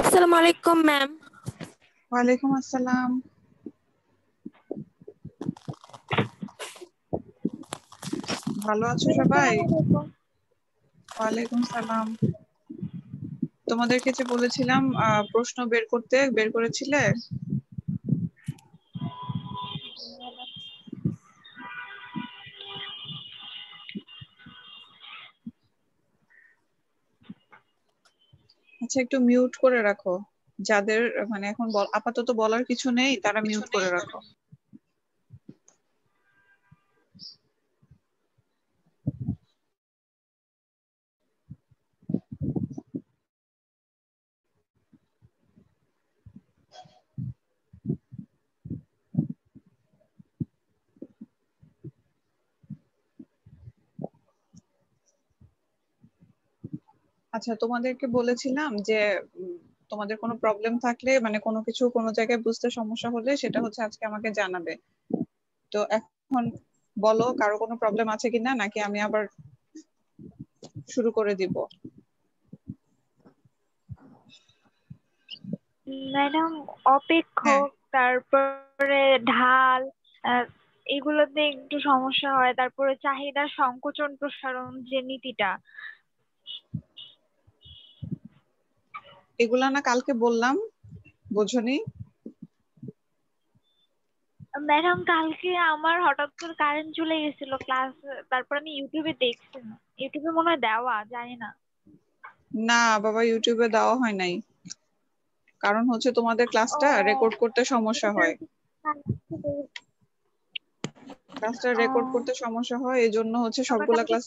আসসালামু আলাইকুম ম্যাম। ওয়ালাইকুম আসসালাম। ভালো আছো সবাই? ওয়ালাইকুম সালাম। তোমাদেরকে যে বলেছিলাম প্রশ্ন বের করেছিলে? আচ্ছা, একটু মিউট করে রাখো। যাদের মানে এখন আপাতত বলার কিছু নেই তারা মিউট করে রাখো। আচ্ছা, তোমাদেরকে বলেছিলাম যে তোমাদের কোনো প্রবলেম থাকলে মানে কোনো কিছু কোনো জায়গায় বুঝতে সমস্যা হলে সেটা হচ্ছে আজকে আমাকে জানাবে। তো এখন বলো, কারো কোনো প্রবলেম আছে কিনা, নাকি আমি আবার শুরু করে দিব? ম্যাডাম, হ্যাঁ, অপেক্ষক, তারপরে ঢাল, এগুলোতে একটু সমস্যা হয়। তারপরে চাহিদার সংকোচন প্রসারণ যে নীতিটা। এগুলা না কালকে বললাম, বোঝনি? ম্যাডাম, কালকে আমার হঠাৎ করে কারেন্ট চলে গেছিল ক্লাস, তারপর আমি ইউটিউবে দেখছি না। ইউটিউবে মনে হয় দেওয়া, জানি না। না বাবা, ইউটিউবে দেওয়া হয় নাই। কারণ হচ্ছে তোমাদের ক্লাসটা রেকর্ড ও, করতে সমস্যা হয়। এটা- ক্লাসটা ও, রেকর্ড করতে সমস্যা হয়, এই জন্য হচ্ছে আবার সবগুলা কালকে ক্লাস।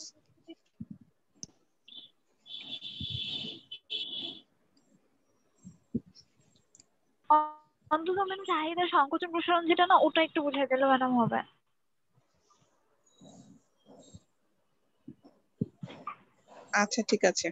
অন্তত ম্যাডাম চাহিদার সংকোচন প্রসারণ যেটা না, ওটা একটু বুঝাই দিলে ম্যাডাম হবে। আচ্ছা, ঠিক আছে।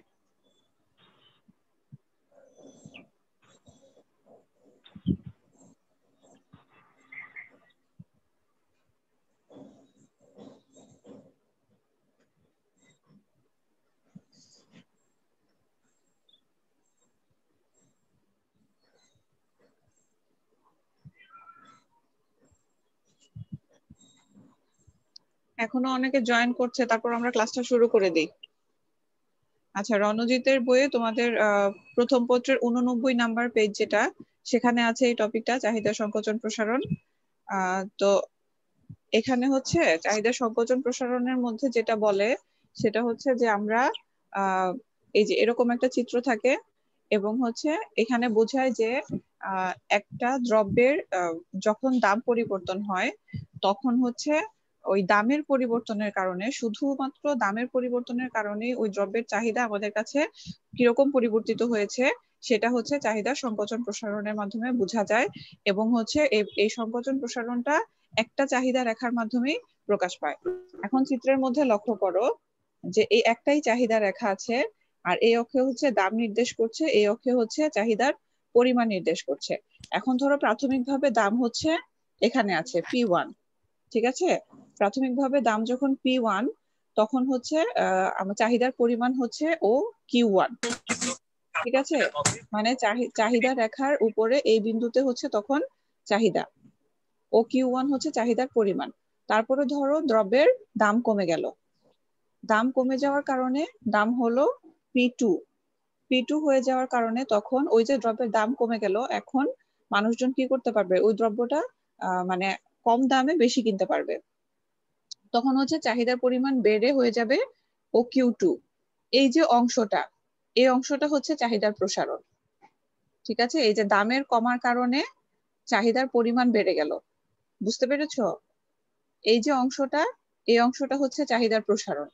এখনো অনেকে জয়েন করছে, তারপর আমরা ক্লাসটা শুরু করে দিই। আচ্ছা, রণজিতের বইয়ে তোমাদের প্রথম পত্রের 89 নাম্বার পেজ যেটা, সেখানে আছে এই টপিকটা, চাহিদা সংকোচন প্রসারণ। তো এখানে হচ্ছে চাহিদা সংকোচন প্রসারণের মধ্যে যেটা বলে সেটা হচ্ছে যে আমরা এই যে এরকম একটা চিত্র থাকে, এবং হচ্ছে এখানে বোঝায় যে একটা দ্রব্যের যখন দাম পরিবর্তন হয় তখন হচ্ছে ওই দামের পরিবর্তনের কারণে, শুধুমাত্র দামের পরিবর্তনের কারণে ওই দ্রব্যের চাহিদা আমাদের কাছে কিরকম পরিবর্তিত হয়েছে সেটা হচ্ছে চাহিদা সংকোচন প্রসারণের মাধ্যমে বোঝা যায়। এবং হচ্ছে এই সংকোচন প্রসারণটা একটা চাহিদা রেখার মাধ্যমেই প্রকাশ পায়। এখন চিত্রের মধ্যে লক্ষ্য করো যে এই একটাই চাহিদা রেখা আছে, আর এই অক্ষে হচ্ছে দাম নির্দেশ করছে, এই অক্ষে হচ্ছে চাহিদার পরিমাণ নির্দেশ করছে। এখন ধরো প্রাথমিকভাবে দাম হচ্ছে এখানে আছে P1, ঠিক আছে? প্রাথমিকভাবে দাম যখন P1, তখন হচ্ছে আমার চাহিদার পরিমাণ হচ্ছে ও Q1, ঠিক আছে? মানে চাহিদা রেখার উপরে এই বিন্দুতে হচ্ছে তখন চাহিদা, ও Q1 হচ্ছে চাহিদার পরিমাণ। তারপরে ধরো দ্রব্যের দাম কমে গেল, দাম কমে যাওয়ার কারণে দাম হলো P2। P2 হয়ে যাওয়ার কারণে তখন ওই যে দ্রব্যের দাম কমে গেল, এখন মানুষজন কি করতে পারবে, ওই দ্রব্যটা মানে কম দামে বেশি কিনতে পারবে। তখন হচ্ছে চাহিদার পরিমাণ বেড়ে হয়ে যাবে ও Q2। এই যে অংশটা, এই অংশটা হচ্ছে চাহিদার প্রসারণ, ঠিক আছে? এই যে দামের কমার কারণে চাহিদার পরিমাণ বেড়ে গেল, বুঝতে পেরেছো? এই যে অংশটা, এই অংশটা হচ্ছে চাহিদার প্রসারণ।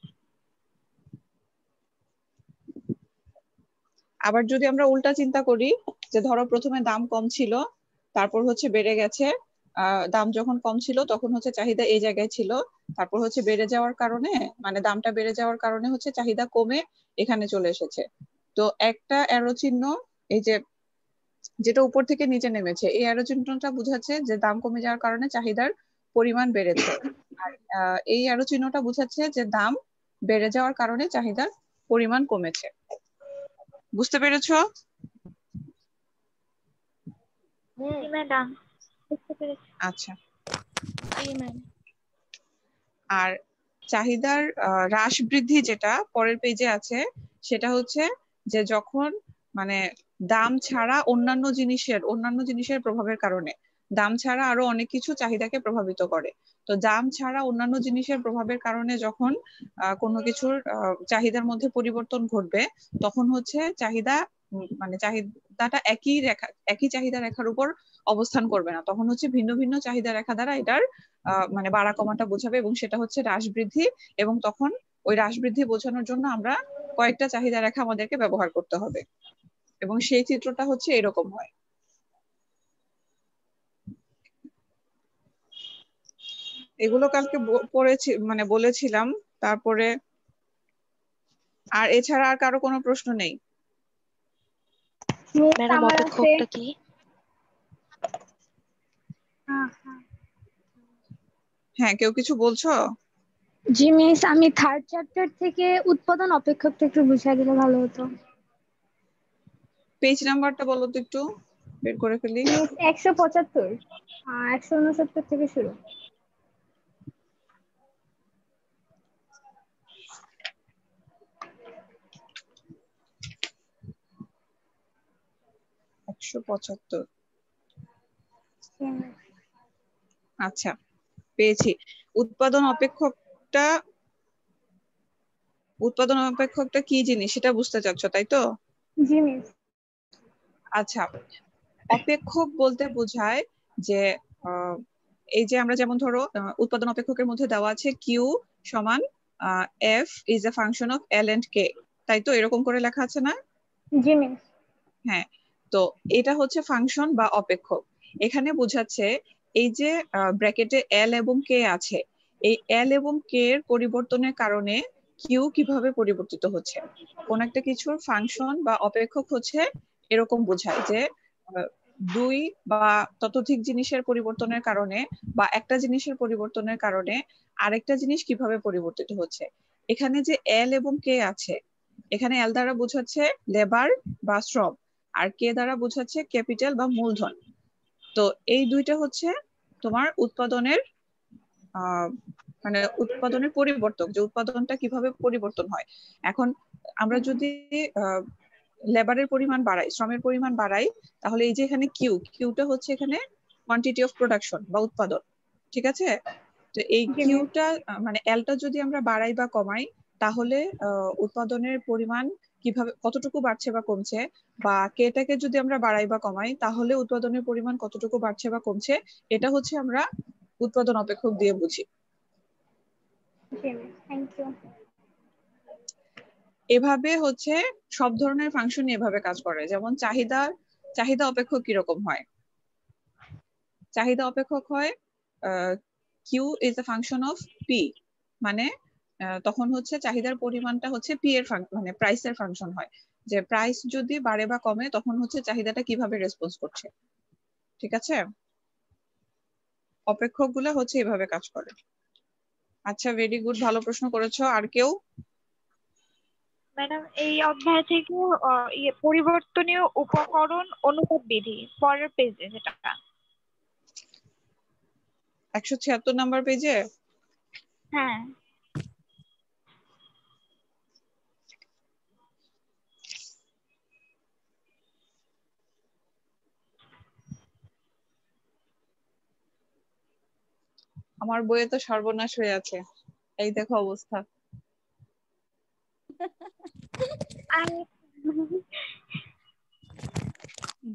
আবার যদি আমরা উল্টা চিন্তা করি, যে ধরো প্রথমে দাম কম ছিল, তারপর হচ্ছে বেড়ে গেছে, দাম যখন কম ছিল তখন হচ্ছে চাহিদা এই জায়গায় ছিল, তারপর হচ্ছে বেড়ে যাওয়ার কারণে, মানে দামটা বেড়ে যাওয়ার কারণে হচ্ছে চাহিদা কমে এখানে চলে এসেছে। তো একটা অ্যারো চিহ্ন, এই যে যেটা উপর থেকে নিচে নেমেছে, এই অ্যারো চিহ্নটা বোঝাচ্ছে যে দাম কমে যাওয়ার কারণে চাহিদার পরিমাণ বেড়েছে, আর এই অ্যারো চিহ্নটা বোঝাচ্ছে যে দাম বেড়ে যাওয়ার কারণে চাহিদার পরিমাণ কমেছে। বুঝতে পেরেছো? জি ম্যাডাম, বুঝতে পেরেছি। আচ্ছা। জি ম্যাম। আর চাহিদার হ্রাস বৃদ্ধি যেটা পরের পেজে আছে, সেটা হচ্ছে যে যখন মানে দাম ছাড়া অন্যান্য জিনিসের প্রভাবের কারণে, দাম ছাড়া আরো অনেক কিছু চাহিদাকে প্রভাবিত করে। তো দাম ছাড়া অন্যান্য জিনিসের প্রভাবের কারণে যখন কোনো কিছুর চাহিদার মধ্যে পরিবর্তন ঘটবে, তখন হচ্ছে চাহিদা মানে চাহিদাটা একই চাহিদা রেখার উপর অবস্থান করবে না, তখন হচ্ছে ভিন্ন ভিন্ন চাহিদা রেখা দ্বারা এটার মানে বাড়া কমাটা বোঝাবে, এবং সেটা হচ্ছে হ্রাস বৃদ্ধি। এবং তখন ওই হ্রাস বৃদ্ধি বোঝানোর জন্য আমরা কয়েকটা চাহিদা রেখা আমাদেরকে ব্যবহার করতে হবে, এবং সেই চিত্রটা হচ্ছে এরকম হয়। এগুলো কালকে পড়েছি, মানে বলেছিলাম। তারপরে আর এছাড়া আর কারো কোনো প্রশ্ন নেই? ম্যাডাম আমার আছে। অপেক্ষকটা কি? হ্যাঁ, কেউ কিছু বলছো? জি মিস, আমি থার্ড চ্যাপ্টার থেকে উৎপাদন অপেক্ষকটা একটু বুঝিয়ে দিলে ভালো হতো। পেজ নাম্বারটা বলো তো একটু, বের করে ফেলি। মিস 175, 169 থেকে শুরু। একশো 75। জি মিস। আচ্ছা, পেয়েছি। উৎপাদন অপেক্ষকটা কি জিনিস সেটা বুঝতে চাচ্ছ, তাই তো? জি মিস। আচ্ছা, অপেক্ষক বলতে বোঝায় যে এই যে আমরা যেমন ধরো উৎপাদন অপেক্ষকের মধ্যে দেওয়া আছে কিউ সমান F is a function of L and K, তাই তো? এরকম করে লেখা আছে না? জি মিস। হ্যাঁ, তো এটা হচ্ছে ফাংশন বা অপেক্ষক। এখানে বোঝাচ্ছে এই যে ব্র্যাকেটে এল এবং কে আছে, এই এল এবং কে এর পরিবর্তনের কারণে কিউ কিভাবে পরিবর্তিত হচ্ছে। কোন একটা কিছুর ফাংশন বা অপেক্ষক হচ্ছে এরকম বোঝায় যে দুই বা ততোধিক জিনিসের পরিবর্তনের কারণে বা একটা জিনিসের পরিবর্তনের কারণে আরেকটা জিনিস কিভাবে পরিবর্তিত হচ্ছে। এখানে যে এল এবং কে আছে, এখানে এল দ্বারা বোঝাচ্ছে লেবার বা শ্রম, আর কে দ্বারা বোঝাচ্ছে ক্যাপিটাল বা মূলধন। তো এই দুইটা হচ্ছে তোমার উৎপাদনের মানে উৎপাদনের পরিবর্তক, যে উৎপাদনটা কিভাবে পরিবর্তন হয়। এখন আমরা যদি লেবারের পরিমাণ বাড়াই, শ্রমের পরিমাণ বাড়াই, তাহলে এই যে এখানে কিউটা হচ্ছে এখানে কোয়ান্টিটি অফ প্রোডাকশন বা উৎপাদন, ঠিক আছে? তো এই কিউটা মানে এলটা যদি আমরা বাড়াই বা কমাই, তাহলে উৎপাদনের পরিমাণ কিভাবে কতটুকু বাড়ছে বা কমছে, বা কেটাকে যদি আমরা বাড়াই বা কমাই, তাহলে উৎপাদনের পরিমাণ কতটুকু বাড়ছে বা কমছে, এটা হচ্ছে আমরা উৎপাদন অপেক্ষক দিয়ে বুঝি। জি মিস, থ্যাংক ইউ। এভাবে হচ্ছে সব ধরনের ফাংশন এভাবে কাজ করে। যেমন চাহিদা অপেক্ষক কিরকম হয়? চাহিদা অপেক্ষক হয় Q is a function of P, মানে তখন হচ্ছে চাহিদার পরিমাণটা হচ্ছে পি এর মানে প্রাইসের ফাংশন হয়। যে প্রাইস যদি বাড়ে বা কমে, তখন হচ্ছে চাহিদাটা কিভাবে রেসপন্স করছে, ঠিক আছে? অপেক্ষক গুলা হচ্ছে এভাবে কাজ করে। আচ্ছা, ভেরি গুড, ভালো প্রশ্ন করেছো। আর কেউ? ম্যাডাম, এই অধ্যায় থেকে পরিবর্তনীয় উপকরণ অনুপাত বিধি পরের পেজে যেটা। 176 নাম্বার পেজে? হ্যাঁ। আমার বইয়ে তো সর্বনাশ হয়ে আছে, এই দেখো অবস্থা।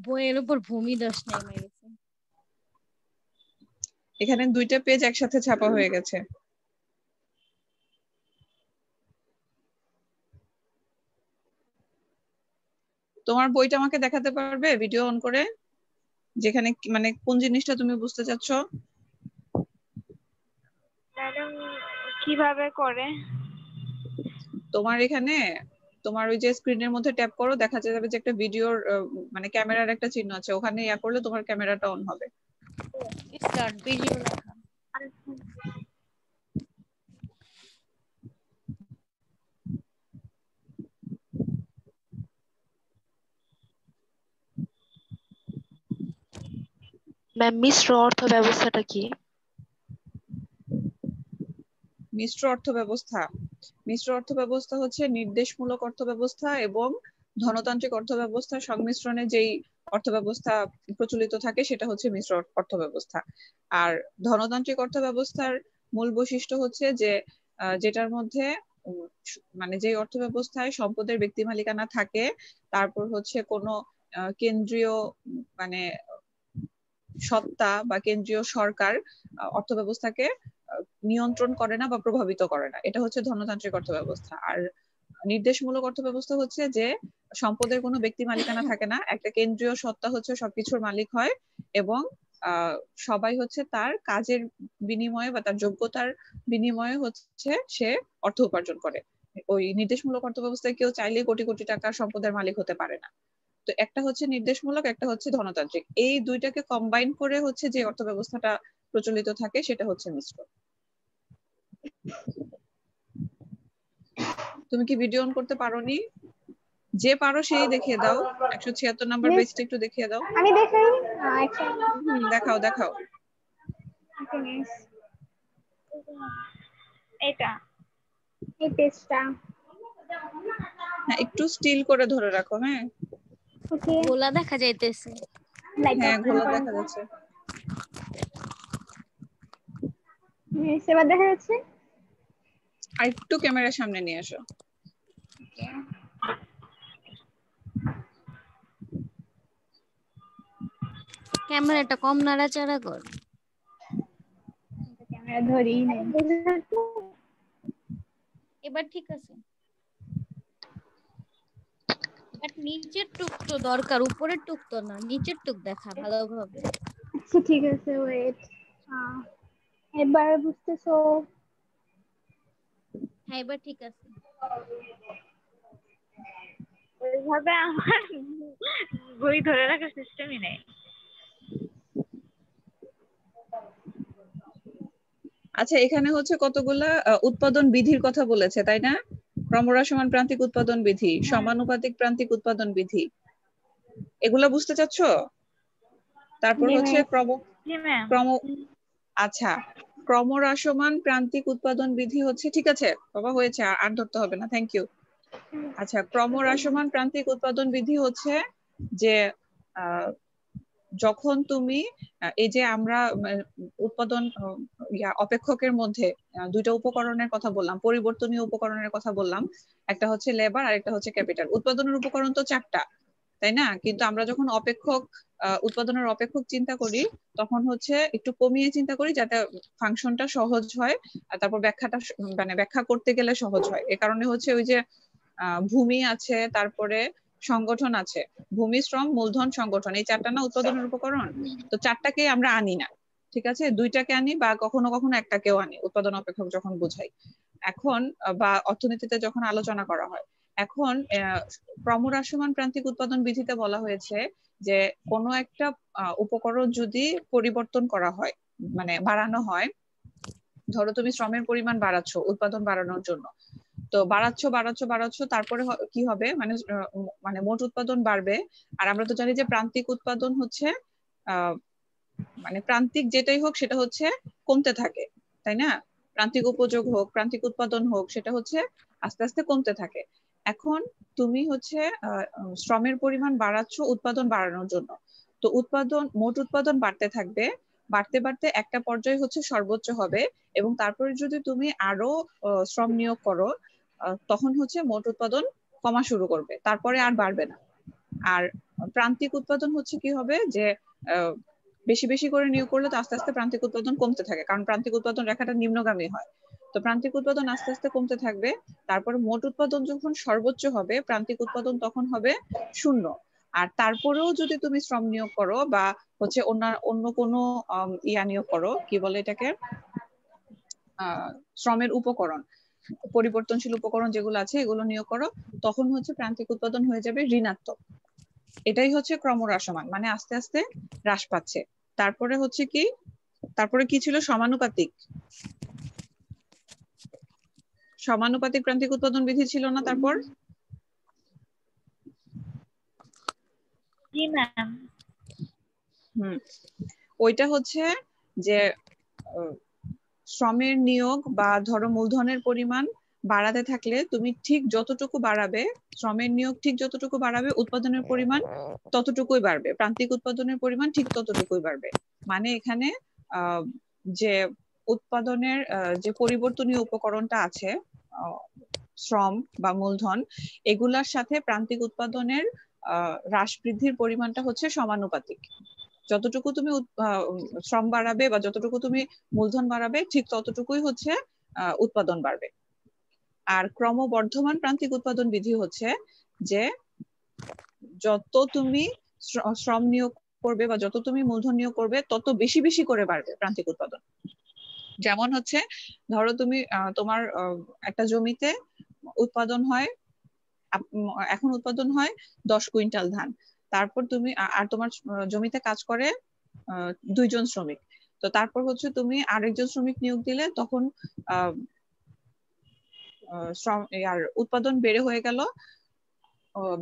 বইয়ের উপর ভূমিধস নেমে গেছে। এখানে দুইটা পেজ একসাথে ছাপা হয়ে গেছে। তোমার বইটা আমাকে দেখাতে পারবে ভিডিও অন করে, যেখানে মানে কোন জিনিসটা তুমি বুঝতে চাচ্ছ? ম্যাডাম, কিভাবে করে? তোমার এখানে তোমার ওই যে স্ক্রিনের মধ্যে ট্যাপ করো, দেখা যাবে যে একটা ভিডিওর মানে ক্যামেরার একটা চিহ্ন আছে, ওখানে ইয়া করলে তোমার ক্যামেরাটা অন হবে। স্টার্ট ভিডিও লেখা। ম্যাম মিশ্র অর্থ ব্যবস্থাটা কি? মিশ্র অর্থ ব্যবস্থা হচ্ছে নির্দেশমূলক অর্থ ব্যবস্থা এবং ধনতান্ত্রিক অর্থ ব্যবস্থার সংমিশ্রণে যেই অর্থ ব্যবস্থা প্রচলিত থাকে সেটা হচ্ছে মিশ্র অর্থ ব্যবস্থা। আর ধনতান্ত্রিক অর্থ ব্যবস্থার মূল বৈশিষ্ট্য হচ্ছে যে যেটার মধ্যে মানে যে অর্থ ব্যবস্থায় সম্পদের ব্যক্তি মালিকানা থাকে, তারপর হচ্ছে কোনো কেন্দ্রীয় মানে সত্তা বা কেন্দ্রীয় সরকার অর্থ ব্যবস্থাকে নিয়ন্ত্রণ করে না বা প্রভাবিত করে না, এটা হচ্ছে ধনতান্ত্রিক অর্থ ব্যবস্থা। আর নির্দেশমূলক অর্থ ব্যবস্থা হচ্ছে যে সম্পদের কোনো ব্যক্তি মালিকানা থাকে না, একটা কেন্দ্রীয় সত্তা হচ্ছে সবকিছুর মালিক হয় এবং সবাই হচ্ছে তার কাজের বিনিময়ে বা তার যোগ্যতার বিনিময়ে হচ্ছে সে অর্থ উপার্জন করে। ওই নির্দেশমূলক অর্থ ব্যবস্থায় কেউ চাইলেই কোটি কোটি টাকার সম্পদের মালিক হতে পারে না। তো একটা হচ্ছে নির্দেশমূলক, একটা হচ্ছে ধনতান্ত্রিক, এই দুইটাকে কম্বাইন করে হচ্ছে যে অর্থ ব্যবস্থাটা প্রচলিত থাকে সেটা হচ্ছে মিশ্র। তুমি কি ভিডিও অন করতে পারোনি? যে পারো সেই দেখিয়ে দাও, 176 নাম্বার পেজটা একটু দেখিয়ে দাও। আমি দেখাই। দেখাও দেখাও। এটা এই পেজটা হ্যাঁ, একটু স্টিল করে ধরে রাখো। হ্যাঁ, ওকে, গোলা দেখা যাইতেছে। হ্যাঁ ঘোলা দেখা যাচ্ছে। সেবার দেখা যাচ্ছে। আর একটু ক্যামেরার সামনে নিয়ে আসো। ক্যামেরাটা কম নাড়াচাড়া কর। ক্যামেরা ধরি নাই। এবার ঠিক আছে, বাট নিচের টুক তো দরকার, উপরের টুক তো না, নিচের টুক দেখা ভালোভাবে। আচ্ছা ঠিক আছে, ওয়েট। এবার বুঝতেছো? হ্যাঁ এবার ঠিক আছে। ওইভাবে আমার বই ধরে রাখার সিস্টেমই নেই। আচ্ছা, এখানে হচ্ছে কতগুলা উৎপাদন বিধির কথা বলেছে, তাই না? ক্রমহ্রাসমান প্রান্তিক উৎপাদন বিধি, সমানুপাতিক প্রান্তিক উৎপাদন বিধি, এগুলা বুঝতে চাচ্ছ? তারপর হচ্ছে জি ম্যাম। আচ্ছা, ক্রমহ্রাসমান প্রান্তিক উৎপাদন বিধি হচ্ছে, ঠিক আছে বাবা হয়েছে, আর ধরতে হবে না, থ্যাংক ইউ। আচ্ছা, ক্রমহ্রাসমান প্রান্তিক উৎপাদন বিধি হচ্ছে যে যখন তুমি এই যে আমরা উৎপাদন অপেক্ষকের মধ্যে দুইটা উপকরণের কথা বললাম, পরিবর্তনীয় উপকরণের কথা বললাম, একটা হচ্ছে লেবার আর একটা হচ্ছে ক্যাপিটাল। উৎপাদনের উপকরণ তো 4টা, তাই না? কিন্তু আমরা যখন উৎপাদনের অপেক্ষক চিন্তা করি তখন হচ্ছে একটু কমিয়ে চিন্তা করি যাতে ফাংশনটা সহজ হয় আর তারপর ব্যাখ্যা করতে গেলে সহজ হয়। এ কারণে হচ্ছে ওই যে ভূমি আছে, তারপরে সংগঠন আছে, ভূমি, শ্রম, মূলধন, সংগঠন, এই 4টা না উৎপাদনের উপকরণ। তো 4টাকে আমরা আনি না, ঠিক আছে, 2টাকে আনি বা কখনো কখনো একটাকেও আনি উৎপাদন অপেক্ষক যখন বোঝাই এখন বা অর্থনীতিতে যখন আলোচনা করা হয়। এখন ক্রমহ্রাসমান প্রান্তিক উৎপাদন বিধিতে বলা হয়েছে যে কোনো একটা উপকরণ যদি পরিবর্তন করা হয়, মানে বাড়ানো হয়, ধরো তুমি শ্রমের পরিমাণ বাড়াচ্ছ উৎপাদন বাড়ানোর জন্য, তো বাড়াচ্ছ, তারপরে কি হবে, মানে মোট উৎপাদন বাড়বে। আর আমরা তো জানি যে প্রান্তিক উৎপাদন হচ্ছে মানে প্রান্তিক যেটাই হোক সেটা হচ্ছে কমতে থাকে, তাই না? প্রান্তিক উপযোগ হোক, প্রান্তিক উৎপাদন হোক, সেটা হচ্ছে আস্তে আস্তে কমতে থাকে। এখন তুমি হচ্ছে শ্রমের পরিমাণ বাড়াচ্ছ উৎপাদন বাড়ানোর জন্য, তো মোট উৎপাদন বাড়তে থাকবে, বাড়তে বাড়তে একটা পর্যায়ে হচ্ছে সর্বোচ্চ হবে এবং তারপরে যদি তুমি আরো শ্রম নিয়োগ করো তখন হচ্ছে মোট উৎপাদন কমা শুরু করবে, তারপরে আর বাড়বে না। আর প্রান্তিক উৎপাদন হচ্ছে কি হবে যে বেশি বেশি করে নিয়োগ করলে তো আস্তে আস্তে প্রান্তিক উৎপাদন কমতে থাকে, কারণ প্রান্তিক উৎপাদন রেখাটা নিম্নগামী হয়। তো প্রান্তিক উৎপাদন আস্তে আস্তে কমতে থাকবে, তারপরে মোট উৎপাদন যখন সর্বোচ্চ হবে প্রান্তিক উৎপাদন তখন হবে 0। আর তারপরেও যদি তুমি শ্রম নিয়োগ করো বা হচ্ছে অন্য কোনো নিয়োগ করো, কি বলে এটাকে, শ্রমের উপকরণ, পরিবর্তনশীল উপকরণ যেগুলো আছে এগুলো নিয়োগ করো, তখন হচ্ছে প্রান্তিক উৎপাদন হয়ে যাবে ঋণাত্মক। এটাই হচ্ছে ক্রমহ্রাসমান, মানে আস্তে আস্তে হ্রাস পাচ্ছে। তারপরে হচ্ছে কি, তারপরে কি ছিল, সমানুপাতিক প্রান্তিক উৎপাদন বিধি ছিল না? তারপর জি ম্যাম। ওইটা হচ্ছে যে শ্রমের নিয়োগ বা ধরো মূলধনের পরিমাণ বাড়াতে থাকলে তুমি ঠিক যতটুকু বাড়াবে, শ্রমের নিয়োগ ঠিক যতটুকু বাড়াবে, উৎপাদনের পরিমাণ ততটুকুই বাড়বে, প্রান্তিক উৎপাদনের পরিমাণ ঠিক ততটুকুই বাড়বে। মানে এখানে যে উৎপাদনের যে পরিবর্তনীয় উপকরণটা আছে, শ্রম বা মূলধন, এগুলার সাথে প্রান্তিক উৎপাদনের হ্রাস বৃদ্ধির পরিমাণটা হচ্ছে সমানুপাতিক। যতটুকু তুমি শ্রম বাড়াবে বা যতটুকু তুমি মূলধন বাড়াবে, ঠিক ততটুকুই হচ্ছে উৎপাদন বাড়বে। আর ক্রমবর্ধমান প্রান্তিক উৎপাদন বিধি হচ্ছে যে যত তুমি শ্রম নিয়োগ করবে বা যত তুমি মূলধন নিয়োগ করবে, তত বেশি বেশি করে বাড়বে প্রান্তিক উৎপাদন। যেমন হচ্ছে ধরো তুমি তোমার একটা জমিতে উৎপাদন হয়, এখন উৎপাদন হয় 10 কুইন্টাল ধান, তারপর তুমি আর তোমার জমিতে কাজ করে 2 জন শ্রমিক, তো তারপর হচ্ছে তুমি আরেকজন শ্রমিক নিয়োগ দিলে তখন উৎপাদন বেড়ে হয়ে গেল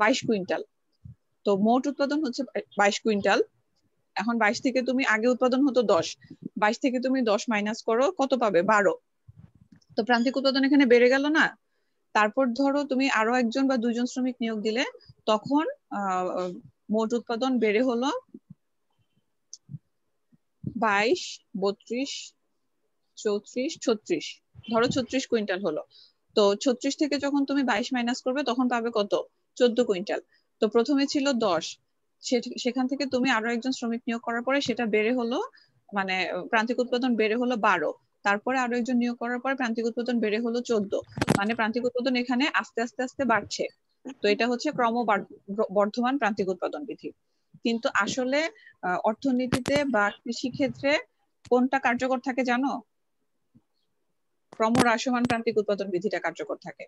22 কুইন্টাল। তো মোট উৎপাদন হচ্ছে 22 কুইন্টাল। এখন 22 থেকে তুমি আগে উৎপাদন হতো 10, 22 থেকে তুমি 10 মাইনাস করো, কত পাবে? 12। তো প্রান্তিক উৎপাদন এখানে বেড়ে গেল না? তারপর ধরো তুমি আরো একজন বা 2 জন শ্রমিক নিয়োগ দিলে, তখন মোট উৎপাদন বেড়ে হলো 22, 32, 34, 36, ধরো 36 কুইন্টাল হলো। তো 36 থেকে যখন তুমি 22 মাইনাস করবে, তখন পাবে কত? 14 কুইন্টাল। তো প্রথমে ছিল 10, সেখান থেকে তুমি আরো একজন শ্রমিক নিয়োগ করার পরে সেটা বেড়ে হলো, মানে প্রান্তিক উৎপাদন বেড়ে হলো 12, তারপরে আরো একজন নিয়োগ করার পরে প্রান্তিক উৎপাদন বেড়ে হলো 14, মানে প্রান্তিক উৎপাদন এখানে আস্তে আস্তে আস্তে বাড়ছে। তো এটা হচ্ছে ক্রমবর্ধমান প্রান্তিক উৎপাদন বিধি। কিন্তু আসলে অর্থনীতিতে বা কৃষি ক্ষেত্রে কোনটা কার্যকর থাকে জানো? ক্রমহ্রাসমান প্রান্তিক উৎপাদন বিধিটা কার্যকর থাকে।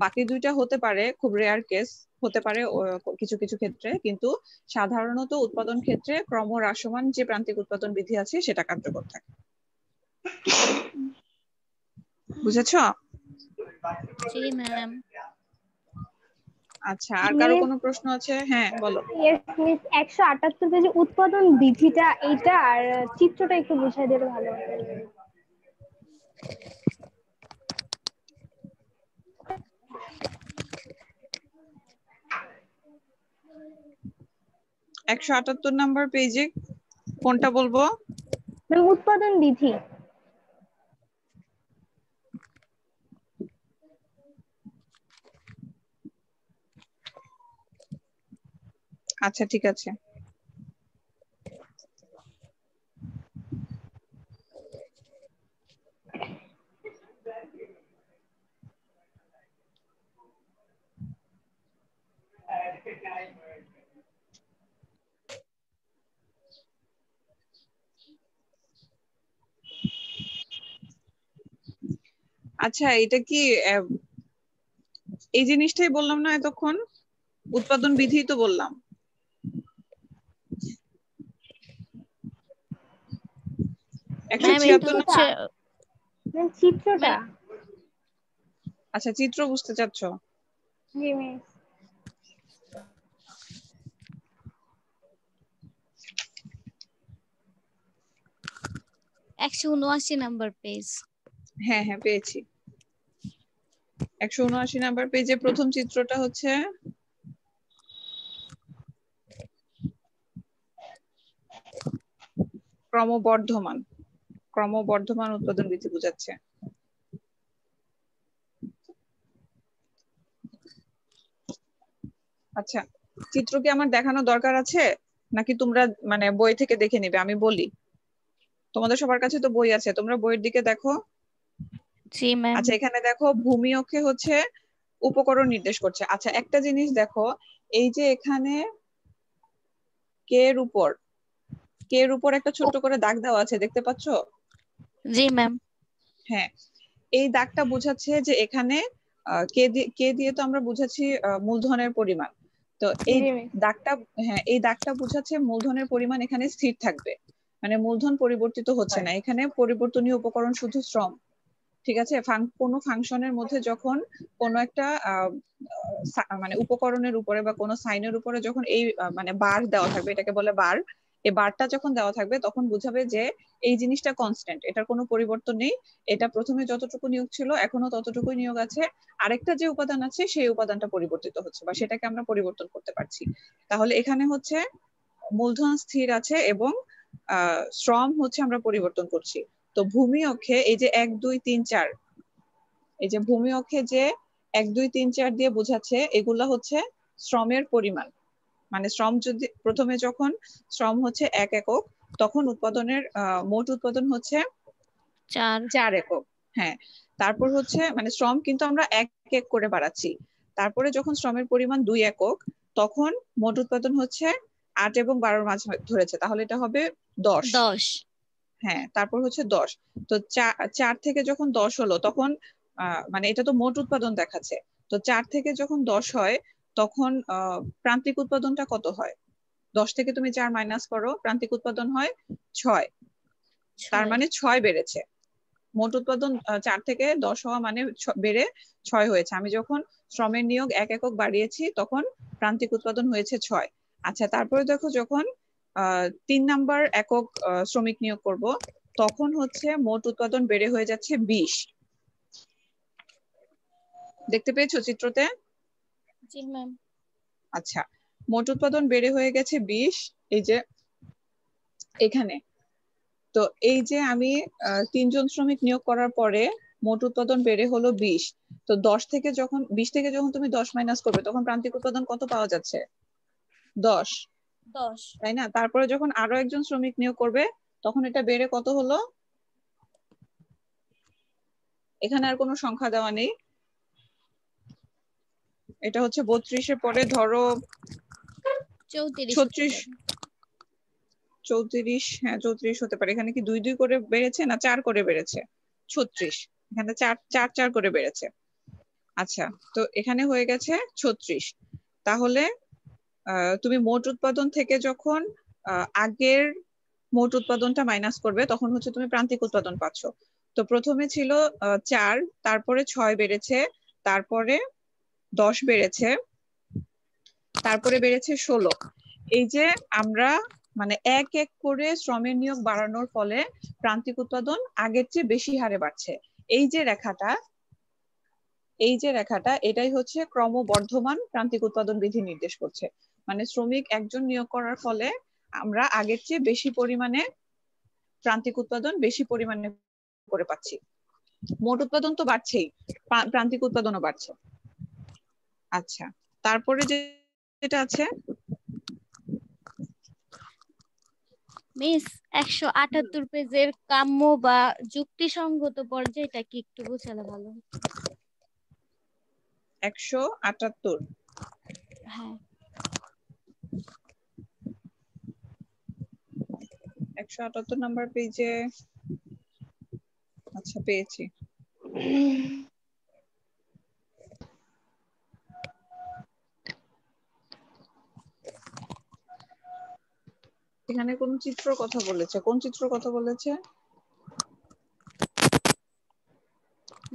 বাকি দুইটা হতে পারে খুব রেয়ার কেস, হতে পারে কিছু কিছু ক্ষেত্রে, কিন্তু সাধারণত উৎপাদন ক্ষেত্রে ক্রমহ্রাসমান যে প্রান্তিক উৎপাদন বিধি আছে সেটা কার্যকর থাকে। বুঝেছো? জি ম্যাম। আচ্ছা, আর কারো কোনো প্রশ্ন আছে? হ্যাঁ বলো। 178 পেজে উৎপাদন বিধিটা, এইটা আর চিত্রটা একটু বুঝিয়ে দিলে ভালো হয়। 178 নাম্বার পেজে কোনটা বলবো? উৎপাদন বিধি। আচ্ছা ঠিক আছে। আচ্ছা, এটা কি এই জিনিসটাই বললাম না এতক্ষণ? উৎপাদন বিধি তো বললাম। চিত্রটা। আচ্ছা, চিত্র বুঝতে চাচ্ছ? জি মিস। একশো 179 নাম্বার পেজ। হ্যাঁ হ্যাঁ পেয়েছি। 179 নাম্বার পেজে প্রথম চিত্রটা হচ্ছে ক্রমবর্ধমান উৎপাদন বৃদ্ধি বোঝাচ্ছে। আচ্ছা, চিত্র কি আমার দেখানো দরকার আছে নাকি তোমরা মানে বই থেকে দেখে নিবে? আমি বলি, তোমাদের সবার কাছে তো বই আছে, তোমরা বইয়ের দিকে দেখো। জি ম্যাম। আচ্ছা, এখানে দেখো ভূমি অক্ষে হচ্ছে উপকরণ নির্দেশ করছে। আচ্ছা, একটা জিনিস দেখো, এই যে এখানে কে এর উপর একটা ছোট্ট করে দাগ দেওয়া আছে, দেখতে পাচ্ছো? জি ম্যাম। হ্যাঁ, এই দাগটা বোঝাচ্ছে যে এখানে কে দিয়ে তো আমরা বুঝাচ্ছি মূলধনের পরিমাণ। তো এই দাগটা, হ্যাঁ এই দাগটা বোঝাচ্ছে মূলধনের পরিমাণ এখানে স্থির থাকবে, মানে মূলধন পরিবর্তিত হচ্ছে না। এখানে পরিবর্তনীয় উপকরণ শুধু শ্রম। ঠিক আছে, কোনো ফাংশনের মধ্যে যখন কোনো একটা মানে উপকরণের উপরে বা কোনো সাইনের উপরে যখন এই মানে বার দেওয়া থাকবে, এটাকে বলে বার, এই বারটা যখন দেওয়া থাকবে তখন বুঝাবে যে এই জিনিসটা কনস্ট্যান্ট, এটার কোনো পরিবর্তন নেই, এটা প্রথমে যতটুকু নিয়োগ ছিল এখনো ততটুকুই নিয়োগ আছে, আরেকটা যে উপাদান আছে সেই উপাদানটা পরিবর্তিত হচ্ছে বা সেটাকে আমরা পরিবর্তন করতে পারছি। তাহলে এখানে হচ্ছে মূলধন স্থির আছে এবং শ্রম হচ্ছে আমরা পরিবর্তন করছি। তো ভূমি অক্ষে এই যে 1 2 3 4, এই যে ভূমি অক্ষে যে 1 2 3 4 দিয়ে বোঝাচ্ছে এগুলা হচ্ছে শ্রমের পরিমাণ। মানে শ্রম যদি প্রথমে যখন শ্রম হচ্ছে 1 একক তখন উৎপাদনের মোট উৎপাদন হচ্ছে 4 একক। হ্যাঁ, তারপর হচ্ছে মানে শ্রম কিন্তু আমরা 1 এক করে বাড়াচ্ছি। তারপরে যখন শ্রমের পরিমাণ 2 একক তখন মোট উৎপাদন হচ্ছে 8 এবং 12 মাঝে ধরেছে, তাহলে এটা হবে 10। হ্যাঁ, তারপর হচ্ছে 10। তো 4 থেকে যখন 10 হলো তখন মানে এটা তো মোট উৎপাদন দেখাচ্ছে, তো 4 থেকে যখন 10 হয় তখন প্রান্তিক উৎপাদনটা কত হয়? 10 থেকে তুমি 4 মাইনাস করো, প্রান্তিক উৎপাদন হয় 6। তার মানে 6 বেড়েছে। মোট উৎপাদন 4 থেকে 10 হওয়া মানে বেড়ে 6 হয়েছে। আমি যখন শ্রমের নিয়োগ 1 একক বাড়িয়েছি তখন প্রান্তিক উৎপাদন হয়েছে 6। আচ্ছা, তারপরে দেখো যখন 3 নাম্বার একক শ্রমিক নিয়োগ করব তখন হচ্ছে মোট উৎপাদন বেড়ে হয়ে যাচ্ছে 20। দেখতে পেয়েছো চিত্রতে? জি ম্যাম। আচ্ছা, মোট উৎপাদন বেড়ে হয়ে গেছে 20 এই যে এখানে। তো এই যে আমি 3 জন শ্রমিক নিয়োগ করার পরে মোট উৎপাদন বেড়ে হলো 20। তো 20 থেকে যখন তুমি 10 মাইনাস করবে তখন প্রান্তিক উৎপাদন কত পাওয়া যাচ্ছে? 10, তাই না? তারপরে যখন আরো একজন শ্রমিক নিয়োগ করবে তখন এটা বেড়ে কত হলো? এখানে আর কোনো সংখ্যা দেওয়া নেই, এটা হচ্ছে 32 এর পরে ধরো 34, হ্যাঁ 34 হতে পারে। এখানে কি 2 2 করে বেড়েছে না 4 করে বেড়েছে? 36, এখানে 4 4 করে বেড়েছে। আচ্ছা, তো এখানে হয়ে গেছে 36। তাহলে তুমি মোট উৎপাদন থেকে যখন আগের মোট উৎপাদনটা মাইনাস করবে তখন হচ্ছে তুমি প্রান্তিক উৎপাদন পাচ্ছ। তো প্রথমে ছিল 4, তারপরে 6 বেড়েছে, তারপরে 10 বেড়েছে, তারপরে বেড়েছে 16। এই যে আমরা মানে 1 1 করে শ্রমের নিয়োগ বাড়ানোর ফলে প্রান্তিক উৎপাদন আগের চেয়ে বেশি হারে বাড়ছে। এই যে রেখাটা এটাই হচ্ছে ক্রমবর্ধমান প্রান্তিক উৎপাদন বিধি নির্দেশ করছে। মানে শ্রমিক একজন নিয়োগ করার ফলে আমরা আগের চেয়ে বেশি পরিমাণে প্রান্তিক উৎপাদন বেশি পরিমাণে করে পাচ্ছি। মোট উৎপাদন তো বাড়ছেই, প্রান্তিক উৎপাদনও বাড়ছে। আচ্ছা, তারপরে যেটা আছে মিস 178 পেজের কাম্য বা যুক্তিসঙ্গত পর্যায়টা কি একটু বোঝালে ভালো হতো। 178, হ্যাঁ 178 নাম্বার পেজে। আচ্ছা, পেয়েছি। এখানে কোন চিত্র কথা বলেছে? কোন চিত্র কথা বলেছে?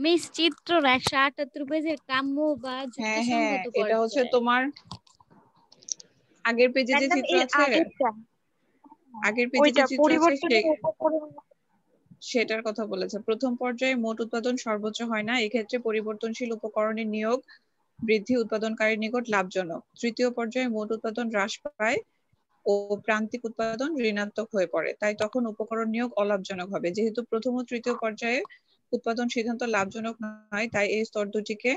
মিস চিত্র 178 পেজের কাম্য বা হ্যাঁ হ্যাঁ, যুক্তিসঙ্গত এটা হচ্ছে পর্যায়। তোমার আগের পেজে যে ম্যাডাম চিত্র এর আছে, আগেরটা আগের পেজে যে ওইটা চিত্র আছে পরিবর্তনের উপকরণ। সেটার কথা বলেছে। প্রথম পর্যায়ে মোট উৎপাদন সর্বোচ্চ হয় না, এক্ষেত্রে পরিবর্তনশীল উপকরণের নিয়োগ বৃদ্ধি উৎপাদনকারীর নিকট লাভজনক। তৃতীয় পর্যায়ে মোট উৎপাদন হ্রাস পায় ও প্রান্তিক উৎপাদন ঋণাত্মক হয়ে পড়ে, তাই তখন উপকরণ নিয়োগ অলাভজনক হবে। যেহেতু প্রথম ও তৃতীয় পর্যায়ে উৎপাদন সিদ্ধান্ত লাভজনক নয় তাই এই স্তর দুটিকে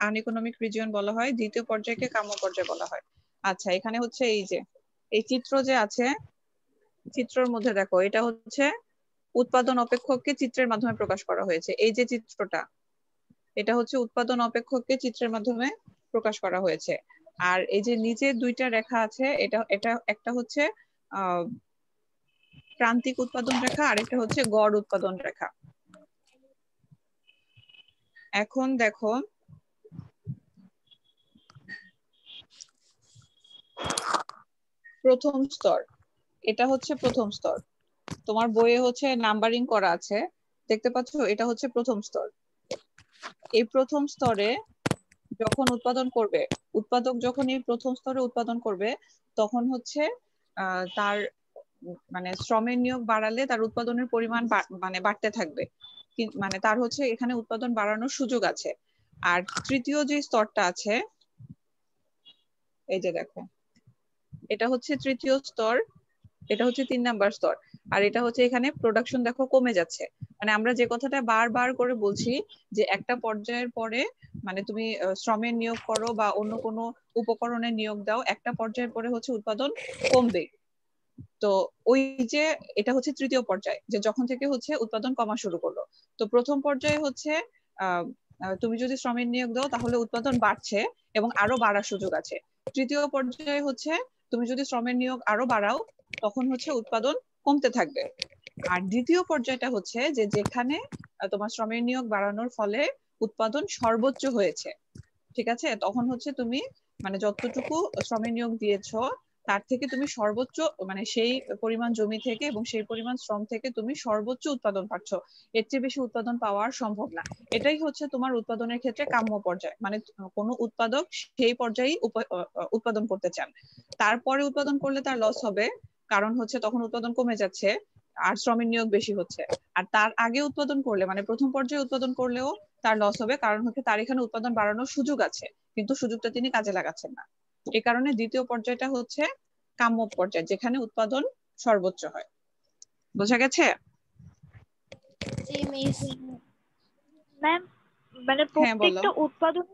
আনইকোনমিক রিজিয়ন বলা হয়, দ্বিতীয় পর্যায়কে কাম্য পর্যায় বলা হয়। আচ্ছা, এখানে হচ্ছে এই যে এই চিত্র যে আছে, চিত্রের মধ্যে দেখো এটা হচ্ছে উৎপাদন অপেক্ষককে চিত্রের মাধ্যমে প্রকাশ করা হয়েছে। এই যে চিত্রটা, এটা হচ্ছে উৎপাদন অপেক্ষককে চিত্রের মাধ্যমে প্রকাশ করা হয়েছে। আর এই যে নিচে দুইটা রেখা আছে, এটা এটা একটা হচ্ছে প্রান্তিক উৎপাদন রেখা, আরেকটা হচ্ছে গড় উৎপাদন রেখা। এখন দেখো প্রথম স্তর, এটা হচ্ছে প্রথম স্তর, তোমার বইয়ে হচ্ছে নাম্বারিং করা আছে, দেখতে পাচ্ছ? এটা হচ্ছে প্রথম স্তর। এই প্রথম স্তরে যখন উৎপাদন করবে, উৎপাদক যখন এই প্রথম স্তরে উৎপাদন করবে তখন হচ্ছে তার মানে শ্রমের নিয়োগ বাড়ালে তার উৎপাদনের পরিমাণ মানে বাড়তে থাকবে, মানে তার হচ্ছে এখানে উৎপাদন বাড়ানোর সুযোগ আছে। আর তৃতীয় যে স্তরটা আছে, এই যে দেখো, এটা হচ্ছে তৃতীয় স্তর, এটা হচ্ছে 3 নাম্বার স্তর, আর এটা হচ্ছে এখানে প্রোডাকশন দেখো কমে যাচ্ছে। মানে আমরা যে কথাটা বারবার করে বলছি যে একটা পর্যায়ের পরে মানে তুমি শ্রমের নিয়োগ করো বা অন্য কোনো উপকরণের নিয়োগ দাও, একটা পর্যায়ের পরে হচ্ছে উৎপাদন কমবে। তো ওই যে এটা হচ্ছে তৃতীয় পর্যায়, যে যখন থেকে হচ্ছে উৎপাদন কমা শুরু করলো। তো প্রথম পর্যায়ে হচ্ছে তুমি যদি শ্রমের নিয়োগ দাও তাহলে উৎপাদন বাড়ছে এবং আরো বাড়ার সুযোগ আছে। তৃতীয় পর্যায়ে হচ্ছে তুমি যদি শ্রমের নিয়োগ আরো বাড়াও তখন হচ্ছে উৎপাদন কমতে থাকবে। আর দ্বিতীয় পর্যায়টা হচ্ছে যে যেখানে তোমার শ্রমের নিয়োগ বাড়ানোর ফলে উৎপাদন সর্বোচ্চ হয়েছে, ঠিক আছে, তখন হচ্ছে তুমি মানে যতটুকু শ্রমের নিয়োগ দিয়েছো তার থেকে তুমি সর্বোচ্চ মানে সেই পরিমাণ জমি থেকে এবং সেই পরিমাণ শ্রম থেকে তুমি সর্বোচ্চ উৎপাদন পাচ্ছ, এর চেয়ে বেশি উৎপাদন পাওয়া সম্ভব না। এটাই হচ্ছে তোমার উৎপাদনের ক্ষেত্রে কাম্য পর্যায়, মানে কোনো উৎপাদক সেই পর্যায়ে উৎপাদন করতে চান। তারপরে উৎপাদন করলে তার লস হবে, কারণ হচ্ছে তখন উৎপাদন কমে যাচ্ছে আর শ্রমের নিয়োগ বেশি হচ্ছে। আর তার আগে উৎপাদন করলে মানে প্রথম পর্যায়ে উৎপাদন করলেও তার লস হবে, কারণ হচ্ছে তার এখানে উৎপাদন বাড়ানোর সুযোগ আছে কিন্তু সুযোগটা তিনি কাজে লাগাচ্ছেন না। এই কারণে দ্বিতীয় পর্যায়টা হচ্ছে কাম্য পর্যায়, যেখানে উৎপাদন সর্বোচ্চ হয়। বোঝা গেছে? জি মিস। ম্যাম মানে হ্যাঁ বলো। প্রত্যেকটা উৎপাদন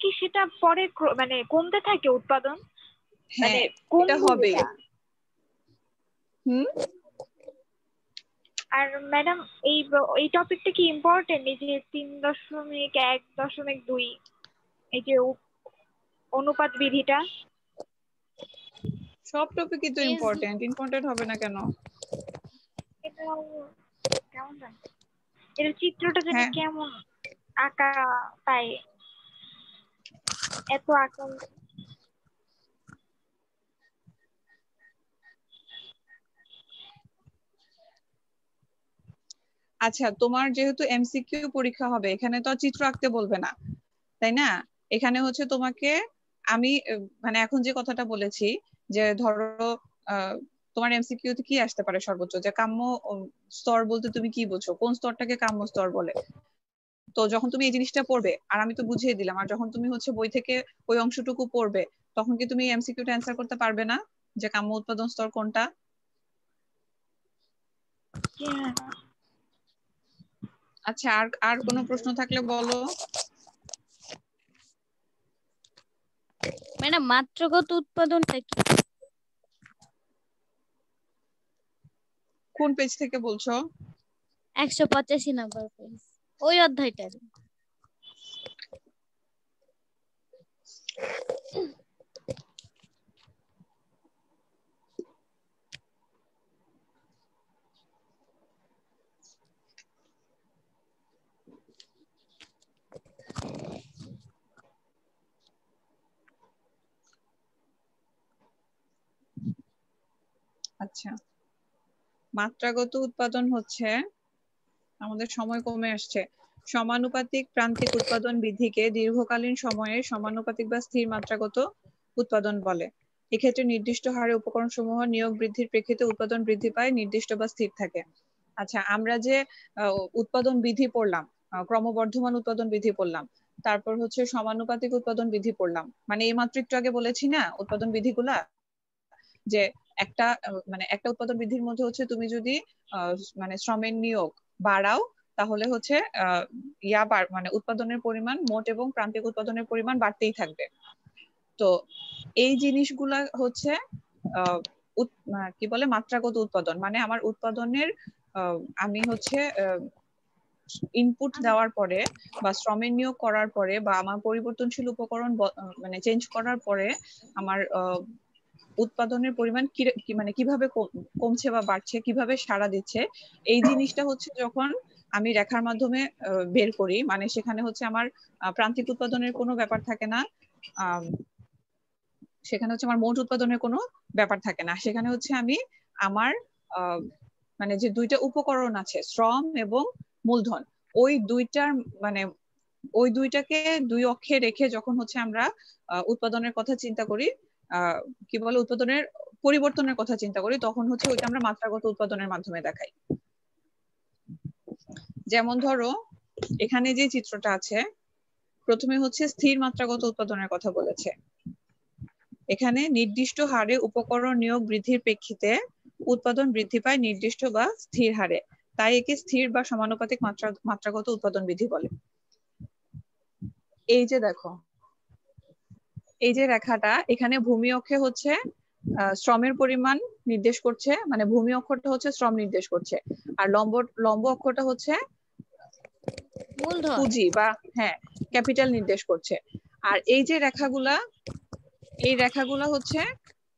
কি সেটা পরে মানে কমতে থাকে উৎপাদন, মানে হ্যাঁ এটা কমবে হবেই। যেটা। হুম। আর ম্যাডাম এই টপিকটা কি ইম্পর্টেন্ট, এই যে 3.1.2 এই যে অনুপাত বিধিটা? সব টপিকই তো মিস ইম্পর্টেন্ট, ইম্পর্টেন্ট হবে না কেন? এটা কেমন জানি, এর চিত্রটা জানি হ্যাঁ কেমন আঁকা, তাই এত আঁকা। আচ্ছা, তোমার যেহেতু এমসিকিউ পরীক্ষা হবে এখানে তো আর চিত্র আঁকতে বলবে না, তাই না? এখানে হচ্ছে তোমাকে আমি মানে এখন যে কথাটা বলেছি যে ধরো আহ, তোমার এমসিকিউ তে কি আসতে পারে সর্বোচ্চ, যে কাম্য স্তর বলতে তুমি কি বোঝো, কোন স্তরটাকে কাম্য স্তর বলে? তো যখন তুমি এই জিনিসটা পড়বে আর আমি তো বুঝিয়ে দিলাম, আর যখন তুমি হচ্ছে বই থেকে ওই অংশটুকু পড়বে তখন কি তুমি এমসিকিউটা অ্যান্সার করতে পারবে না যে কাম্য উৎপাদন স্তর কোনটা? আচ্ছা, আর আর কোনো প্রশ্ন থাকলে বলো। ম্যাডাম মাত্রাগত উৎপাদনটা কি? কোন পেজ থেকে বলছো? 185 নাম্বার পেজ, ওই অধ্যায়টার। আচ্ছা, মাত্রাগত উৎপাদন হচ্ছে, আমাদের সময় কমে আসছে, সমানুপাতিক প্রান্তিক উৎপাদন বিধিকে দীর্ঘকালীন সময়ে সমানুপাতিক বা স্থির মাত্রাগত উৎপাদন বলে। এক্ষেত্রে নির্দিষ্ট হারে উপকরণ সমূহ নিয়োগ বৃদ্ধির প্রেক্ষিতে উৎপাদন বৃদ্ধি পায়, নির্দিষ্ট বা স্থির থাকে। আচ্ছা, আমরা যে উৎপাদন বিধি পড়লাম, ক্রমবর্ধমান উৎপাদন বিধি পড়লাম, তারপর হচ্ছে সমানুপাতিক উৎপাদন বিধি পড়লাম, মানে এই মাত্র একটু আগে বলেছি না উৎপাদন বিধিগুলা, যে একটা মানে একটা উৎপাদন বৃদ্ধির মধ্যে হচ্ছে তুমি যদি মানে শ্রমের নিয়োগ বাড়াও তাহলে হচ্ছে মানে উৎপাদনের পরিমাণ মোট এবং প্রান্তিক উৎপাদনের পরিমাণ বাড়তেই থাকবে। তো এই জিনিসগুলা হচ্ছে কি বলে মাত্রাগত উৎপাদন, মানে আমার উৎপাদনের আমি হচ্ছে ইনপুট দেওয়ার পরে বা শ্রমের নিয়োগ করার পরে বা আমার পরিবর্তনশীল উপকরণ মানে চেঞ্জ করার পরে আমার উৎপাদনের পরিমাণ মানে কিভাবে কমছে বা বাড়ছে, কিভাবে সাড়া দিচ্ছে, এই জিনিসটা হচ্ছে যখন আমি রেখার মাধ্যমে বের করি, মানে সেখানে হচ্ছে আমার প্রান্তিক উৎপাদনের কোনো ব্যাপার থাকে না, সেখানে হচ্ছে আমার মোট উৎপাদনের কোনো ব্যাপার থাকে না, সেখানে হচ্ছে আমি আমার মানে যে দুইটা উপকরণ আছে শ্রম এবং মূলধন, ওই দুইটার মানে ওই দুইটাকে দুই অক্ষে রেখে যখন হচ্ছে আমরা উৎপাদনের কথা চিন্তা করি, কি বলে উৎপাদনের পরিবর্তনের কথা চিন্তা করি তখন হচ্ছে ওইটা আমরা মাত্রাগত উৎপাদনের মাধ্যমে দেখাই। যেমন ধরো এখানে যে চিত্রটা আছে প্রথমে হচ্ছে স্থির মাত্রাগত উৎপাদনের কথা বলেছে। এখানে নির্দিষ্ট হারে উপকরণ নিয়োগ বৃদ্ধির প্রেক্ষিতে উৎপাদন বৃদ্ধি পায় নির্দিষ্ট বা স্থির হারে, তাই একে স্থির বা সমানুপাতিক মাত্রাগত উৎপাদন বৃদ্ধি বলে। এই যে দেখো এই যে রেখাটা এখানে ভূমি অক্ষে হচ্ছে শ্রমের পরিমাণ নির্দেশ করছে, মানে ভূমি অক্ষরটা হচ্ছে শ্রম নির্দেশ করছে, আর লম্ব অক্ষরটা হচ্ছে মূলধন। পুঁজি বা ক্যাপিটাল নির্দেশ করছে। আর এই যে রেখাগুলা এই রেখাগুলা হচ্ছে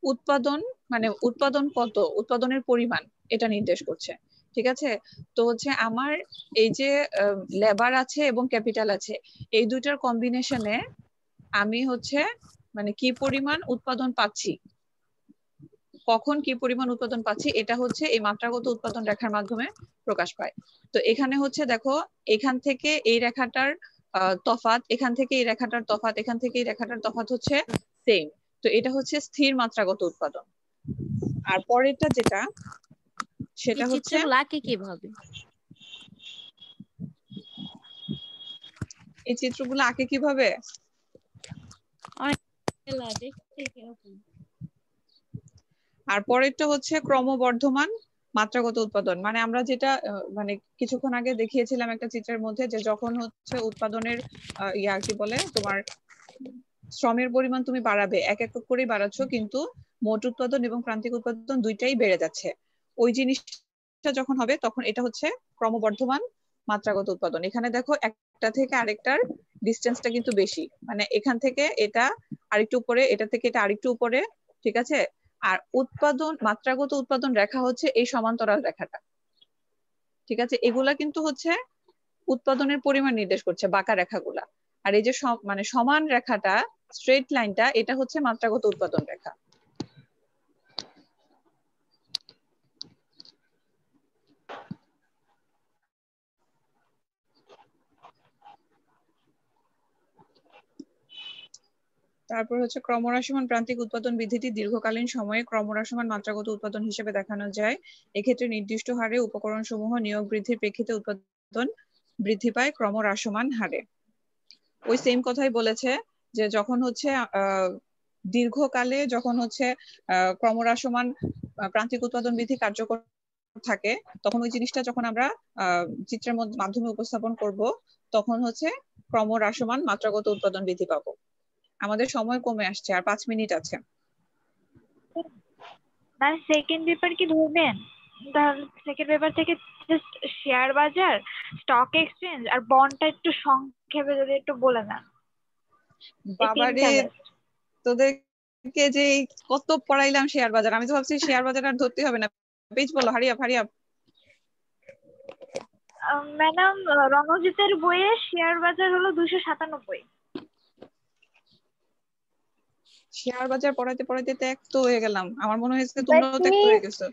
উৎপাদন, মানে উৎপাদন কত, উৎপাদনের পরিমাণ এটা নির্দেশ করছে। ঠিক আছে, তো হচ্ছে আমার এই যে লেবার আছে এবং ক্যাপিটাল আছে এই দুইটার কম্বিনেশনে আমি হচ্ছে মানে কি পরিমাণ উৎপাদন পাচ্ছি, কখন কি পরিমাণ উৎপাদন পাচ্ছি এটা হচ্ছে এই মাত্রাগত উৎপাদন রেখার মাধ্যমে প্রকাশ পায়। তো এখানে হচ্ছে দেখো এখান থেকে এই রেখাটার তফাৎ, এখান থেকে এই রেখাটার তফাৎ, এখান থেকে এই রেখাটার তফাৎ হচ্ছে সেম। তো এটা হচ্ছে স্থির মাত্রাগত উৎপাদন। আর পরেরটা যেটা সেটা হচ্ছে কিভাবে এই চিত্রগুলো আঁকে কিভাবে, আর পরেরটা হচ্ছে ক্রমবর্ধমান মাত্রাগত উৎপাদন। মানে আমরা যেটা মানে কিছুক্ষণ আগে দেখিয়েছিলাম একটা চিত্রের মধ্যে যে যখন হচ্ছে উৎপাদনের কি বলে তোমার শ্রমের পরিমাণ তুমি বাড়াবে, এক এক করেই বাড়াচ্ছ কিন্তু মোট উৎপাদন এবং প্রান্তিক উৎপাদন দুইটাই বেড়ে যাচ্ছে, ওই জিনিসটা যখন হবে তখন এটা হচ্ছে ক্রমবর্ধমান মাত্রাগত উৎপাদন। এখানে দেখো একটা থেকে আরেকটার ডিস্টেন্সটা কিন্তু বেশি, মানে এখান থেকে এটা আরেকটু উপরে, এটা থেকে এটা আরেকটু উপরে। ঠিক আছে, আর উৎপাদন মাত্রাগত উৎপাদন রেখা হচ্ছে এই সমান্তরাল রেখাটা। ঠিক আছে, এগুলা কিন্তু হচ্ছে উৎপাদনের পরিমাণ নির্দেশ করছে বাঁকা রেখাগুলা, আর এই যে মানে সমান রেখাটা স্ট্রেট লাইনটা এটা হচ্ছে মাত্রাগত উৎপাদন রেখা। তারপর হচ্ছে ক্রমহ্রাসমান প্রান্তিক উৎপাদন বৃদ্ধিটি দীর্ঘকালীন সময়ে ক্রমহ্রাসমান মাত্রাগত উৎপাদন হিসেবে দেখানো যায়। এক্ষেত্রে নির্দিষ্ট হারে উপকরণ সমূহ নিয়োগ বৃদ্ধির প্রেক্ষিতে উৎপাদন বৃদ্ধি পায় ক্রমহ্রাসমান হারে। ওই সেম কথাই বলেছে যে যখন হচ্ছে দীর্ঘকালে যখন হচ্ছে ক্রমহ্রাসমান প্রান্তিক উৎপাদন বৃদ্ধি কার্যকর থাকে তখন ওই জিনিসটা যখন আমরা চিত্রের মাধ্যমে উপস্থাপন করব তখন হচ্ছে ক্রমহ্রাসমান মাত্রাগত উৎপাদন বৃদ্ধি পাবো। আমাদের সময় কমে আসছে, আর 5 মিনিট আছে। মানে সেকেন্ড পেপার কি ধরবেন? তাহলে সেকেন্ড পেপার থেকে জাস্ট শেয়ার বাজার, স্টক এক্সচেঞ্জ আর বন্ডটা একটু সংক্ষেপে যদি একটু বলে দেন। বাবারে তোদেরকে যে কত পড়াইলাম শেয়ার বাজার, আমি তো ভাবছি শেয়ার বাজার আর ধরতে হবে না। পেজ বলো, হারিয়া হারিয়া। ম্যাডাম রণজিতের বইয়ে শেয়ার বাজার হলো 297। শেয়ার বাজার পড়াইতে পড়াইতে ত্যক্ত হয়ে গেলাম, আমার মনে হয়েছে তোমরাও ত্যক্ত হয়ে গেছো।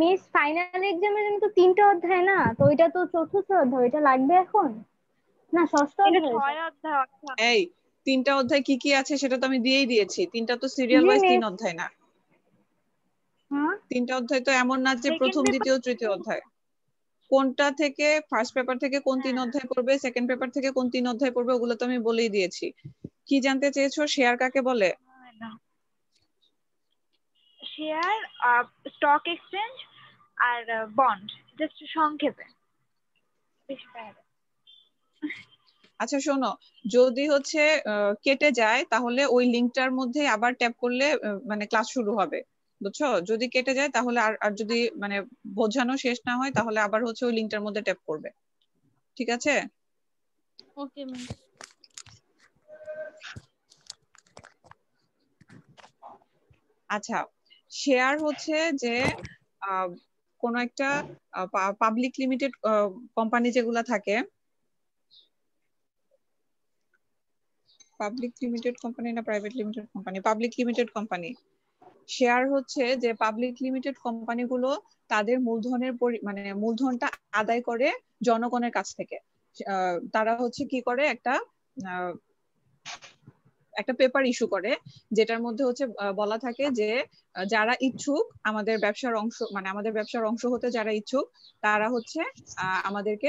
মিস ফাইনাল এক্সামের জন্য তো 3টা অধ্যায় না, তো ওইটা তো চতুর্থ অধ্যায়, এটা লাগবে এখন না ষষ্ঠ অধ্যায়? এই 3টা অধ্যায় কি কি আছে সেটা তো আমি দিয়েই দিয়েছি, 3টা তো সিরিয়াল ওয়াইজ 3 অধ্যায় না। 3টা অধ্যায় তো এমন না যে প্রথম দ্বিতীয় তৃতীয় অধ্যায়, কোনটা থেকে ফার্স্ট পেপার থেকে কোন 3 অধ্যায় পড়বে, সেকেন্ড পেপার থেকে কোন 3 অধ্যায় পড়বে ওগুলো তো আমি বলেই দিয়েছি। কি জানতে চেয়েছো, শেয়ার কাকে বলে? শেয়ার, স্টক এক্সচেঞ্জ আর বন্ড, জাস্ট সংক্ষেপে। আচ্ছা শোনো, যদি হচ্ছে কেটে যায় তাহলে ওই লিংকটার মধ্যে আবার ট্যাপ করলে মানে ক্লাস শুরু হবে, বুঝছো? যদি কেটে যায় তাহলে আর যদি মানে বোঝানো শেষ না হয় তাহলে আবার হচ্ছে ওই লিংকটার মধ্যে ট্যাপ করবে। ঠিক আছে? Okay ma'am. আচ্ছা, শেয়ার হচ্ছে যে কোন একটা পাবলিক লিমিটেড কোম্পানি যেগুলা থাকে, পাবলিক লিমিটেড কোম্পানি না private limited company, public limited company. Share হচ্ছে যে পাবলিক লিমিটেড কোম্পানিগুলো তাদের মূলধনের মানে মূলধনটা আদায় করে জনগণের কাছ থেকে। তারা হচ্ছে কি করে, একটা পেপার ইস্যু করে, যেটার মধ্যে হচ্ছে বলা থাকে যে যারা ইচ্ছুক আমাদের ব্যবসার অংশ, মানে আমাদের ব্যবসার অংশ হতে যারা ইচ্ছুক, তারা হচ্ছে আমাদেরকে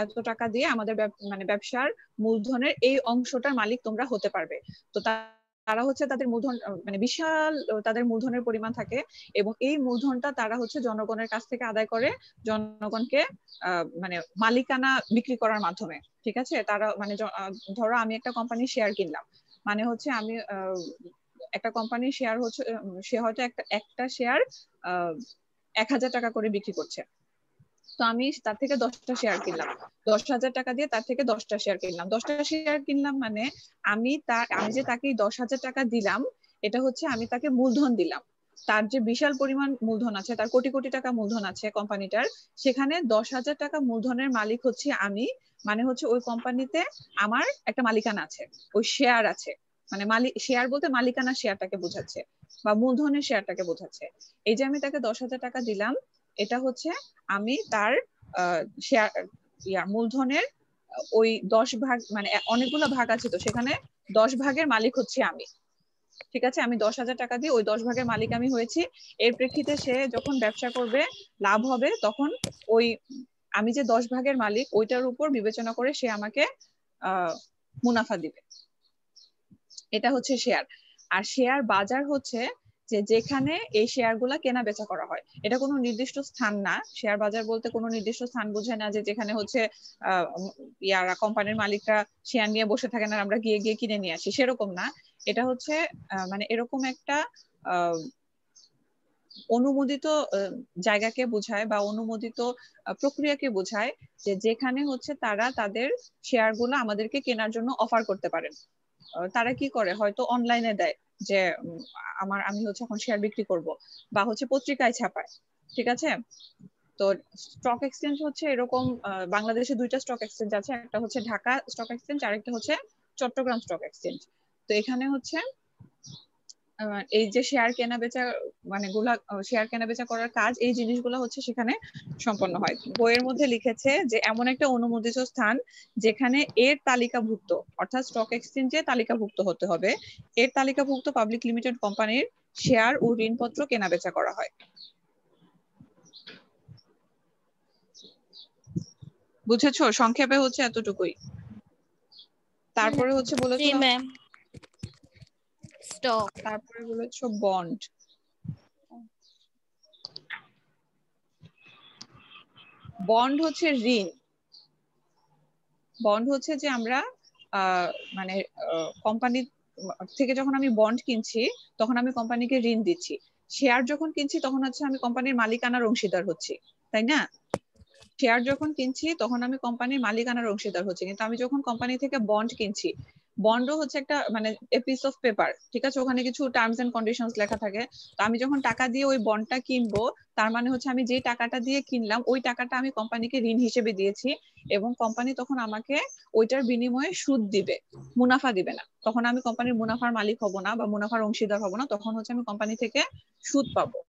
এত টাকা দিয়ে আমাদের মানে ব্যবসার মূলধনের এই অংশটার মালিক তোমরা হতে পারবে। তো তারা হচ্ছে তাদের মূলধন, মানে বিশাল তাদের মূলধনের পরিমাণ থাকে, এবং এই মূলধনটা তারা হচ্ছে জনগণের কাছ থেকে আদায় করে জনগণকে মানে মালিকানা বিক্রি করার মাধ্যমে। ঠিক আছে, তারা মানে ধরো আমি একটা কোম্পানির শেয়ার কিনলাম, মানে হচ্ছে আমি একটা কোম্পানির শেয়ার হচ্ছে, সে হয়তো একটা শেয়ার 1000 টাকা করে বিক্রি করছে, তো আমি তার থেকে 10টা শেয়ার কিনলাম, 10,000 টাকা দিয়ে তার থেকে 10টা শেয়ার কিনলাম। 10টা শেয়ার কিনলাম মানে আমি যে তাকে 10,000 টাকা দিলাম, এটা হচ্ছে আমি তাকে মূলধন দিলাম। তার যে বিশাল পরিমাণ মূলধন আছে, তার কোটি কোটি টাকা মূলধন আছে কোম্পানিটার, সেখানে 10,000 টাকা মূলধনের মালিক হচ্ছে আমি, মানে হচ্ছে ওই কোম্পানিতে আমার একটা মালিকানা আছে, ওই শেয়ার আছে। মানে শেয়ার বলতে মালিকানা শেয়ারটাকে বোঝাচ্ছে, বা মূলধনের শেয়ারটাকে বোঝাচ্ছে। এই যে আমি তাকে 10,000 টাকা দিলাম, এটা হচ্ছে আমি তার শেয়ার মূলধনের ওই 10 ভাগ, মানে অনেকগুলো ভাগ আছে, তো সেখানে 10 ভাগের মালিক হচ্ছে আমি। ঠিক আছে, আমি 10,000 টাকা দিয়ে ওই 10 ভাগের মালিক আমি হয়েছি। এর প্রেক্ষিতে সে যখন ব্যবসা করবে, লাভ হবে, তখন ওই আমি যে 10 ভাগের মালিক, ওইটার উপর বিবেচনা করে সে আমাকে মুনাফা দিবে। এটা হচ্ছে শেয়ার। আর শেয়ার বাজার হচ্ছে যে যেখানে এই শেয়ার গুলা কেনা বেচা করা হয়। এটা কোনো নির্দিষ্ট স্থান না, শেয়ার বাজার বলতে কোনো নির্দিষ্ট স্থান বোঝায় না যে যেখানে হচ্ছে কোম্পানির মালিকরা শেয়ার নিয়ে বসে থাকেন আর আমরা গিয়ে গিয়ে কিনে নিয়ে আসি, সেরকম না। এটা হচ্ছে মানে এরকম একটা অনুমোদিত জায়গাকে বোঝায়, বা অনুমোদিত প্রক্রিয়াকে বোঝায়, যে যেখানে হচ্ছে তারা তাদের শেয়ার গুলো আমাদেরকে কেনার জন্য অফার করতে পারেন। তারা কি করে, হয়তো অনলাইনে দেয় যে আমি হচ্ছে এখন শেয়ার বিক্রি করব, বা হচ্ছে পত্রিকায় ছাপায়। ঠিক আছে, তো স্টক এক্সচেঞ্জ হচ্ছে এরকম, বাংলাদেশে 2টা স্টক এক্সচেঞ্জ আছে, একটা হচ্ছে ঢাকা স্টক এক্সচেঞ্জ, আরেকটা হচ্ছে চট্টগ্রাম স্টক এক্সচেঞ্জ। তো এখানে হচ্ছে এই যে শেয়ার কেনা বেচা, মানে শেয়ার কেনা বেচা করার কাজ, এই জিনিসগুলো হচ্ছে সেখানে সম্পন্ন হয়। বইয়ের মধ্যে লিখেছে যে এমন একটা অনুমোদিত স্থান যেখানে এর তালিকাভুক্ত, অর্থাৎ স্টক এক্সচেঞ্জে তালিকাভুক্ত হতে হবে, এর তালিকাভুক্ত পাবলিক লিমিটেড কোম্পানির শেয়ার ও ঋণপত্র কেনা বেচা করা হয়। বুঝেছো? সংক্ষেপে হচ্ছে এতটুকুই। তারপরে হচ্ছে বলেছো স্টক, তারপরে বলেছো বন্ড। বন্ড হচ্ছে ঋণ। বন্ড হচ্ছে যে আমরা মানে কোম্পানি থেকে যখন আমি বন্ড কিনছি, তখন আমি কোম্পানিকে ঋণ দিচ্ছি। শেয়ার যখন কিনছি, তখন হচ্ছে আমি কোম্পানির মালিকানার অংশীদার হচ্ছি, তাই না? শেয়ার যখন কিনছি তখন আমি কোম্পানির মালিকানার অংশীদার হচ্ছি, কিন্তু আমি যখন কোম্পানি থেকে বন্ড কিনছি, বন্ডও হচ্ছে একটা মানে এ পিস অফ পেপার। ঠিক আছে, ওখানে কিছু টার্মস এন্ড কন্ডিশনস লেখা থাকে। তো আমি যখন টাকা দিয়ে ওই বন্ডটা কিনবো, তার মানে হচ্ছে আমি যে টাকাটা দিয়ে কিনলাম, ওই টাকাটা আমি কোম্পানিকে ঋণ হিসেবে দিয়েছি, এবং কোম্পানি তখন আমাকে ওইটার বিনিময়ে সুদ দিবে, মুনাফা দিবে না। তখন আমি কোম্পানির মুনাফার মালিক হব না, বা মুনাফার অংশীদার হব না, তখন হচ্ছে আমি কোম্পানি থেকে সুদ পাবো।